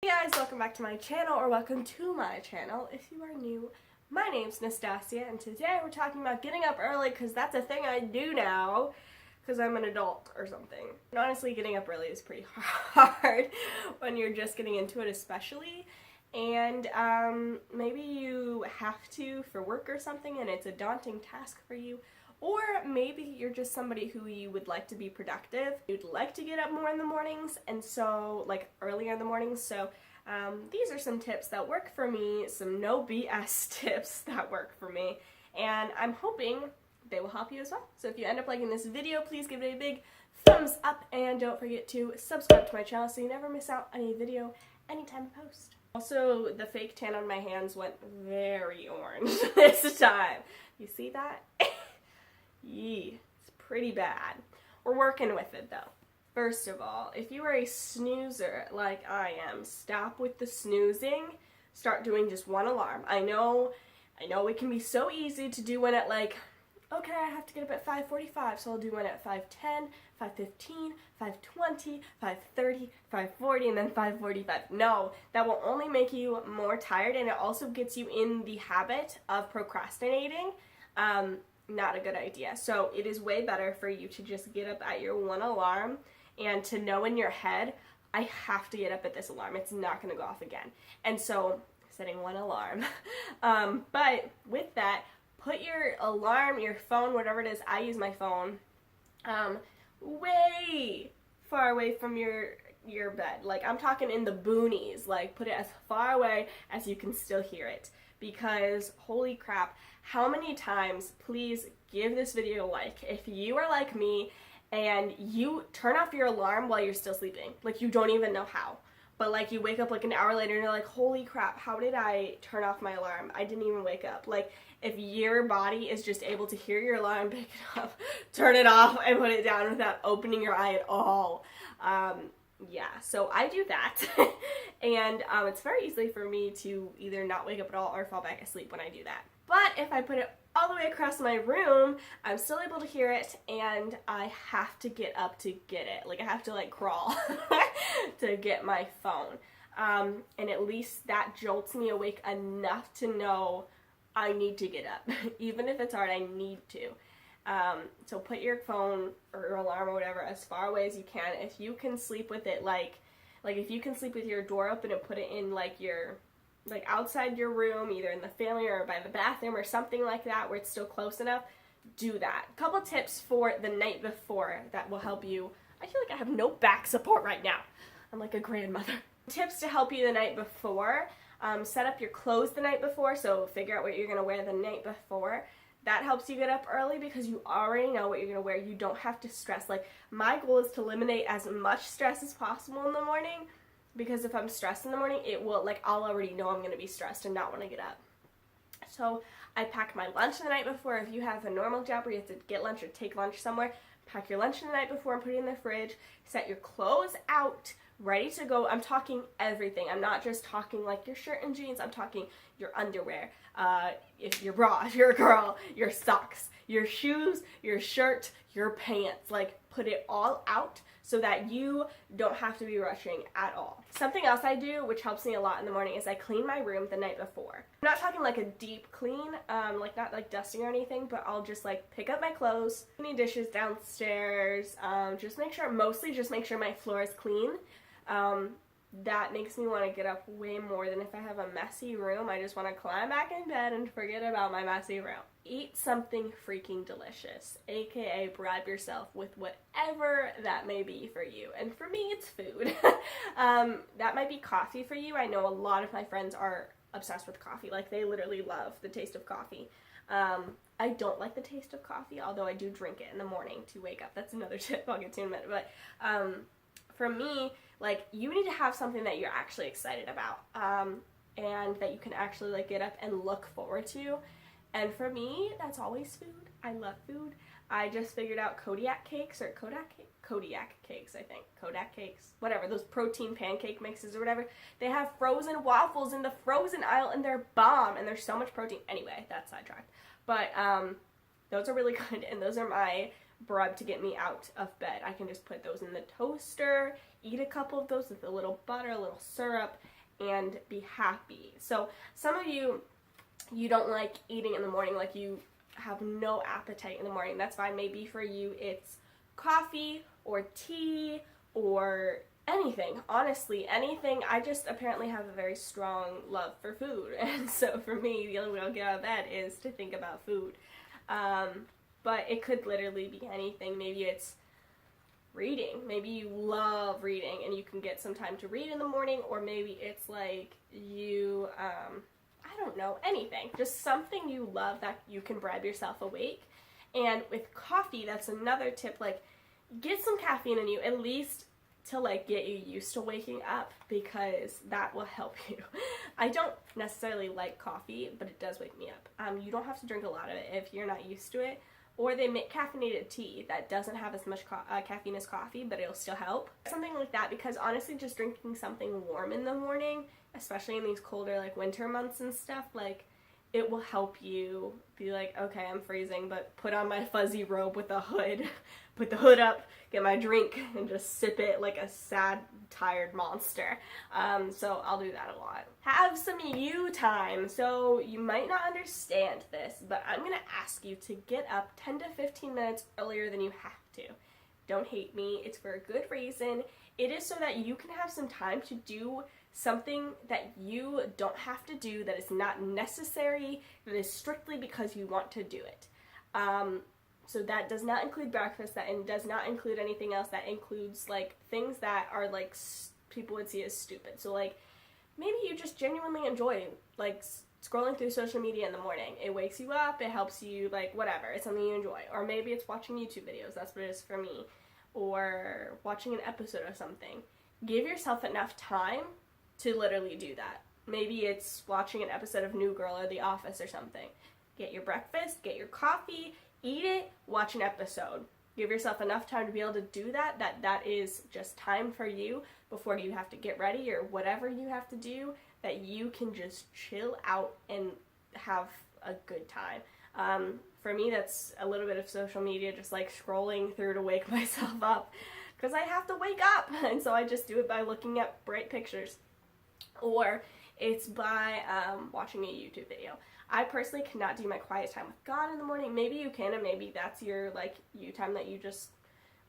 Hey guys, welcome back to my channel, or welcome to my channel. If you are new, my name's Nastasia, and today we're talking about getting up early because that's a thing I do now because I'm an adult or something. And honestly, getting up early is pretty hard when you're just getting into it, especially. And maybe you have to for work or something and it's a daunting task for you. Or maybe you're just somebody who you would like to be productive. You'd like to get up more in the mornings, and so, like, earlier in the mornings. So these are some tips that work for me, some no BS tips that work for me, and I'm hoping they will help you as well. So if you end up liking this video, please give it a big thumbs up, and don't forget to subscribe to my channel so you never miss out on a video anytime I post. Also, the fake tan on my hands went very orange this time. You see that? Yee, it's pretty bad. We're working with it though. First of all, if you are a snoozer like I am, stop with the snoozing. Start doing just one alarm. I know it can be so easy to do one at like, okay, I have to get up at 5:45, so I'll do one at 5:10, 5:15, 5:20, 5:30, 5:40, and then 5:45. No, that will only make you more tired, and it also gets you in the habit of procrastinating. Not a good idea. So it is way better for you to just get up at your one alarm and to know in your head, I have to get up at this alarm. It's not going to go off again. And so setting one alarm. But with that, put your alarm, your phone, whatever it is, I use my phone, way far away from your bed. Like, I'm talking in the boonies. Like, put it as far away as you can still hear it. Because, holy crap, how many times, please give this video a like, if you are like me and you turn off your alarm while you're still sleeping. Like, you don't even know how. But, like, you wake up like an hour later and you're like, holy crap, how did I turn off my alarm? I didn't even wake up. Like, if your body is just able to hear your alarm, pick it up, turn it off, and put it down without opening your eye at all. Yeah, so I do that, and it's very easy for me to either not wake up at all or fall back asleep when I do that. But if I put it all the way across my room, I'm still able to hear it, and I have to get up to get it. Like, I have to, like, crawl to get my phone, and at least that jolts me awake enough to know I need to get up. Even if it's hard, I need to. So put your phone or your alarm or whatever as far away as you can. If you can sleep with it, like if you can sleep with your door open and put it in like outside your room, either in the family or by the bathroom or something like that where it's still close enough, do that. A couple tips for the night before that will help you. I feel like I have no back support right now. I'm like a grandmother. Tips to help you the night before. Set up your clothes the night before, so figure out what you're going to wear the night before. That helps you get up early because you already know what you're going to wear. You don't have to stress. Like, my goal is to eliminate as much stress as possible in the morning, because if I'm stressed in the morning, it will, like, I'll already know I'm going to be stressed and not want to get up. So I pack my lunch the night before. If you have a normal job where you have to get lunch or take lunch somewhere, pack your lunch the night before and put it in the fridge. Set your clothes out, ready to go. I'm talking everything. I'm not just talking like your shirt and jeans. I'm talking your underwear, if your bra, if you're a girl, your socks, your shoes, your shirt, your pants. Like, put it all out so that you don't have to be rushing at all. Something else I do, which helps me a lot in the morning, is I clean my room the night before. I'm not talking like a deep clean, like not like dusting or anything, but I'll just like pick up my clothes, any dishes downstairs, mostly just make sure my floor is clean. That makes me want to get up way more than if I have a messy room. I just want to climb back in bed and forget about my messy room. Eat something freaking delicious, aka bribe yourself with whatever that may be for you. And for me, it's food. That might be coffee for you. I know a lot of my friends are obsessed with coffee. Like, they literally love the taste of coffee. I don't like the taste of coffee, although I do drink it in the morning to wake up. That's another tip I'll get to in a minute. But for me, like, you need to have something that you're actually excited about, and that you can actually, like, get up and look forward to. And for me, that's always food. I love food. I just figured out Kodiak cakes, I think. Kodak cakes. Whatever, those protein pancake mixes or whatever. They have frozen waffles in the frozen aisle, and they're bomb, and there's so much protein. Anyway, that's sidetracked. But, those are really good, and those are my bribe to get me out of bed. I can just put those in the toaster, eat a couple of those with a little butter, a little syrup, and be happy. So some of you don't like eating in the morning, like you have no appetite in the morning. That's fine. Maybe for you it's coffee or tea or anything. Honestly, anything. I just apparently have a very strong love for food, and so for me, the only way I'll get out of bed is to think about food. But it could literally be anything. Maybe it's reading. Maybe you love reading and you can get some time to read in the morning, or maybe it's like you, I don't know, anything. Just something you love that you can bribe yourself awake. And with coffee, that's another tip, like, get some caffeine in you, at least to, like, get you used to waking up, because that will help you. I don't necessarily like coffee, but it does wake me up. You don't have to drink a lot of it if you're not used to it. Or they make caffeinated tea that doesn't have as much caffeine as coffee, but it'll still help. Something like that, because honestly, just drinking something warm in the morning, especially in these colder, like, winter months and stuff, like, it will help you be like, okay, I'm freezing, but put on my fuzzy robe with a hood, put the hood up, get my drink, and just sip it like a sad, tired monster. So I'll do that a lot. Have some you time. So you might not understand this, but I'm going to ask you to get up 10 to 15 minutes earlier than you have to. Don't hate me. It's for a good reason. It is so that you can have some time to do something that you don't have to do, that is not necessary, that is strictly because you want to do it. So that does not include breakfast, that does not include anything else. That includes, like, things that are, like, people would see as stupid. So, like, maybe you just genuinely enjoy, like, scrolling through social media in the morning. It wakes you up, it helps you, like, whatever. It's something you enjoy. Or maybe it's watching YouTube videos. That's what it is for me. Or watching an episode of something. Give yourself enough time to literally do that. Maybe it's watching an episode of New Girl or The Office or something. Get your breakfast, get your coffee, eat it, watch an episode. Give yourself enough time to be able to do that, that is just time for you before you have to get ready or whatever you have to do, that you can just chill out and have a good time. For me, that's a little bit of social media, just like scrolling through to wake myself up, because I have to wake up, and so I just do it by looking at bright pictures. Or it's by watching a YouTube video. I personally cannot do my quiet time with God in the morning. Maybe you can, and maybe that's your, like, you time that you just,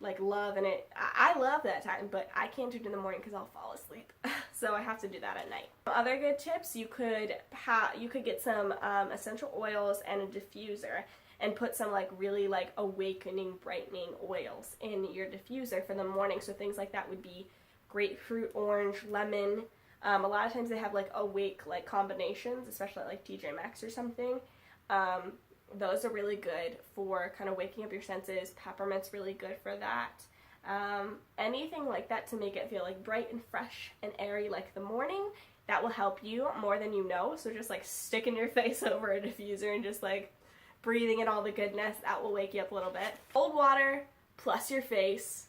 like, love, and I love that time, but I can't do it in the morning because I'll fall asleep. So I have to do that at night. Other good tips, you could get some essential oils and a diffuser, and put some, like, really, like, awakening, brightening oils in your diffuser for the morning. So things like that would be grapefruit, orange, lemon. A lot of times they have, like, awake, like, combinations, especially at, like, TJ Maxx or something. Those are really good for kind of waking up your senses. Peppermint's really good for that. Anything like that to make it feel, like, bright and fresh and airy like the morning, that will help you more than you know. So just, like, sticking your face over a diffuser and just, like, breathing in all the goodness, that will wake you up a little bit. Cold water plus your face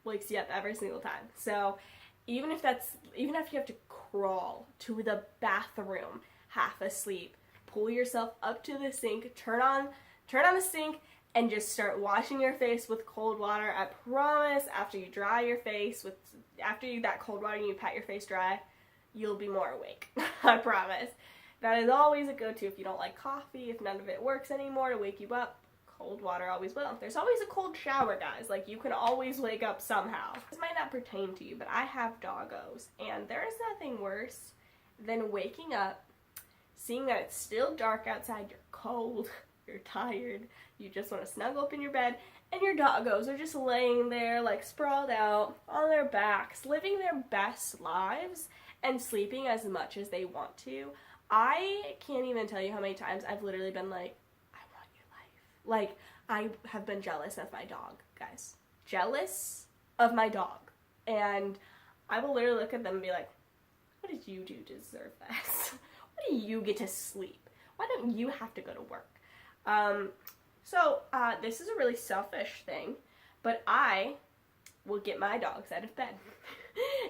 wakes you up every single time. So even if you have to crawl to the bathroom half asleep, pull yourself up to the sink, turn on the sink, and just start washing your face with cold water. I promise, after you dry your face that cold water and you pat your face dry, you'll be more awake. I promise. That is always a go-to if you don't like coffee, if none of it works anymore to wake you up. Cold water always will. There's always a cold shower, guys. Like, you can always wake up somehow. This might not pertain to you, but I have doggos, and there is nothing worse than waking up, seeing that it's still dark outside, you're cold, you're tired, you just want to snuggle up in your bed, and your doggos are just laying there, like, sprawled out on their backs, living their best lives and sleeping as much as they want to. I can't even tell you how many times I've literally been like, like, I have been jealous of my dog, guys. Jealous of my dog. And I will literally look at them and be like, what did you do to deserve this? Why do you get to sleep? Why don't you have to go to work? This is a really selfish thing, but I will get my dogs out of bed.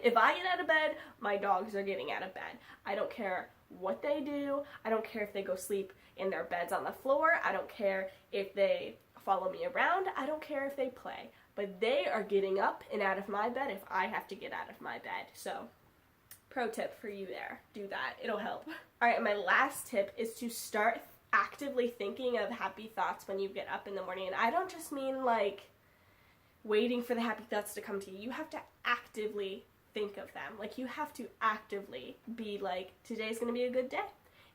If I get out of bed, my dogs are getting out of bed. I don't care what they do. I don't care if they go sleep in their beds on the floor. I don't care if they follow me around. I don't care if they play. but they are getting up and out of my bed if I have to get out of my bed. So, pro tip for you there, do that, it'll help. Alright, and my last tip is to start actively thinking of happy thoughts when you get up in the morning. And I don't just mean like waiting for the happy thoughts to come to you. You have to actively think of them. Like, you have to actively be like, today's gonna be a good day.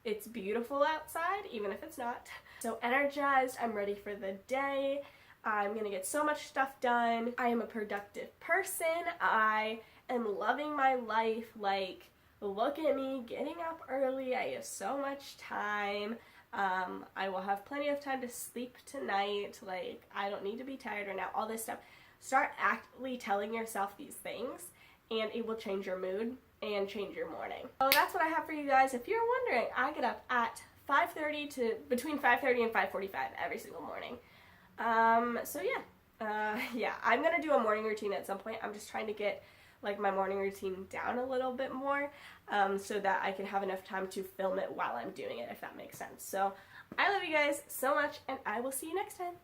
It's beautiful outside, even if it's not. So energized, I'm ready for the day. I'm gonna get so much stuff done. I am a productive person. I am loving my life. Like, look at me getting up early. I have so much time. I will have plenty of time to sleep tonight. Like, I don't need to be tired right now. All this stuff. Start actively telling yourself these things, and it will change your mood and change your morning. So that's what I have for you guys. If you're wondering, I get up at 5:30 to between 5:30 and 5:45 every single morning. So yeah, I'm gonna do a morning routine at some point. I'm just trying to get like my morning routine down a little bit more, so that I can have enough time to film it while I'm doing it, if that makes sense. So I love you guys so much, and I will see you next time.